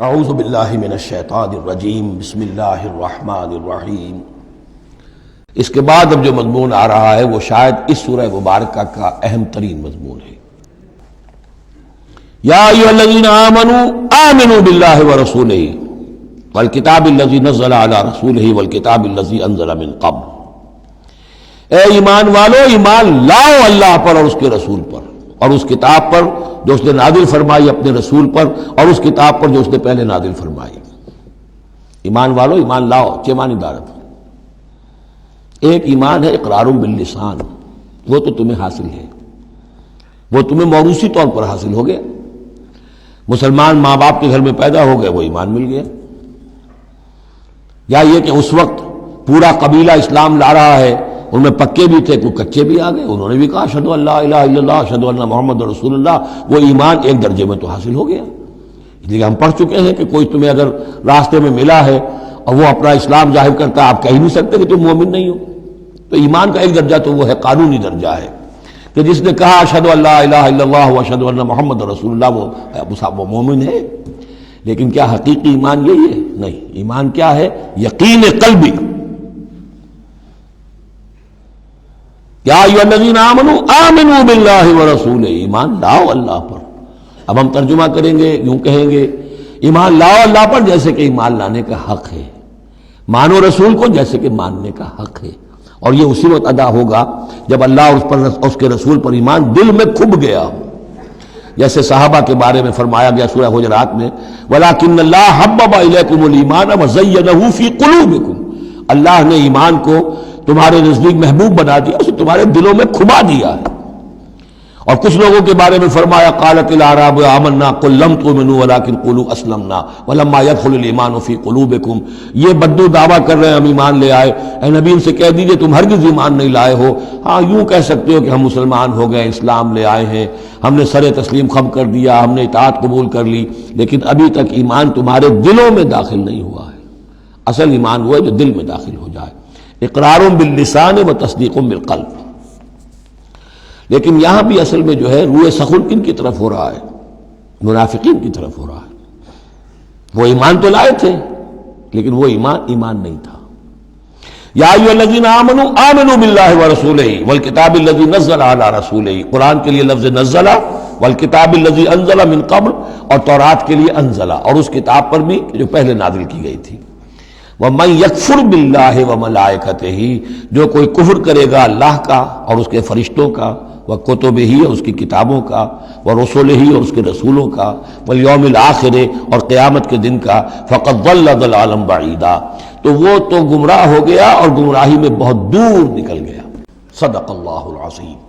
اعوذ باللہ من الشیطان الرجیم بسم اللہ الرحمن الرحیم۔ اس کے بعد اب جو مضمون آ رہا ہے وہ شاید اس سورہ مبارکہ کا اہم ترین مضمون ہے۔ یا ایھا الذین آمنوا آمنوا باللہ ورسولہ والکتاب الذی نزل علی رسولہ والکتاب الذی انزل من قبل۔ اے ایمان والو، ایمان لاؤ اللہ پر اور اس کے رسول پر اور اس کتاب پر جو اس نے نازل فرمائی اپنے رسول پر اور اس کتاب پر جو اس نے پہلے نازل فرمائی۔ ایمان والو، ایمان لاؤ، چھ معنی دارت۔ ایک ایمان ہے اقرار باللسان، وہ تو تمہیں حاصل ہے، وہ تمہیں موروثی طور پر حاصل ہو گیا۔ مسلمان ماں باپ کے گھر میں پیدا ہو گئے، وہ ایمان مل گیا۔ یا یہ کہ اس وقت پورا قبیلہ اسلام لا رہا ہے، ان میں پکے بھی تھے، کوئی کچے بھی آ گئے، انہوں نے بھی کہا اشہدو ان لا الہ الا اللہ اشہدو ان محمد رسول اللہ، وہ ایمان ایک درجے میں تو حاصل ہو گیا۔ اس لیے ہم پڑھ چکے ہیں کہ کوئی تمہیں اگر راستے میں ملا ہے اور وہ اپنا اسلام ظاہر کرتا ہے، آپ کہہ نہیں سکتے کہ تم مومن نہیں ہو۔ تو ایمان کا ایک درجہ تو وہ ہے، قانونی درجہ ہے کہ جس نے کہا اشہدو ان لا الہ الا اللہ واشہدو ان محمد رسول اللہ، وہ مومن ہے۔ لیکن کیا حقیقی ایمان یہی ہے؟ نہیں۔ ایمان کیا ہے؟ یقین قلبی۔ یا ایھا الذین آمنوا آمنوا باللہ ورسولہ، ایمان لاؤ اللہ پر۔ اب ہم ترجمہ کریں گے، یوں کہیں گے ایمان لاؤ اللہ پر جیسے کہ ایمان لانے کا حق ہے، مانو رسول کو جیسے کہ ماننے کا حق ہے۔ اور یہ اسی وقت ادا ہوگا جب اللہ اس کے رسول پر ایمان دل میں کھب گیا ہو، جیسے صحابہ کے بارے میں فرمایا گیا سورہ حجرات میں وَلَٰكِنَّ اللَّهَ حَبَّبَ إِلَيْكُمُ الْإِيمَانَ وَزَيَّنَهُ فِي قُلُوبِكُمْ، اللہ نے ایمان کو تمہارے نزدیک محبوب بنا دیا، اسے تمہارے دلوں میں کھبا دیا ہے۔ اور کچھ لوگوں کے بارے میں فرمایا قالت الاعراب آمنا قل لم تؤمنوا ولكن قولوا اسلمنا ولما يدخل الايمان في قلوبكم، یہ بدو دعویٰ کر رہے ہیں ہم ایمان لے آئے۔ اے نبی ان سے کہہ دیجئے تم ہرگز ایمان نہیں لائے ہو، ہاں یوں کہہ سکتے ہو کہ ہم مسلمان ہو گئے، اسلام لے آئے ہیں، ہم نے سر تسلیم خم کر دیا، ہم نے اطاعت قبول کر لی، لیکن ابھی تک ایمان تمہارے دلوں میں داخل نہیں ہوا ہے۔ اصل ایمان وہ ہے جو دل میں داخل ہو جائے، اقرار باللسان و تصدیق بالقلب۔ لیکن یہاں بھی اصل میں جو ہے روئے سخن کن کی طرف ہو رہا ہے؟ منافقین کی طرف ہو رہا ہے۔ وہ ایمان تو لائے تھے لیکن وہ ایمان نہیں تھا۔ یا ایھا الذین آمنوا آمنوا باللہ ورسولہ والکتاب الذی نزل علی رسولہ، قرآن کے لیے لفظ نزل، والکتاب الذی انزل من قبل، اور تورات کے لیے انزل، اور اس کتاب پر بھی جو پہلے نازل کی گئی تھی۔ وَمَن يَكْفُرْ بِاللَّهِ وَمَلَائِكَتِهِ، جو کوئی کفر کرے گا اللہ کا اور اس کے فرشتوں کا، وَكُتُبِهِ اور اس کی کتابوں کا، وَرُسُلِهِ اور اس کے رسولوں کا، وَالْيَوْمِ الْآخِرِ اور قیامت کے دن کا، فَقَدْ ضَلَّ ضَلَالًا بَعِيدًا، تو وہ تو گمراہ ہو گیا اور گمراہی میں بہت دور نکل گیا۔ صدق اللہ العظیم۔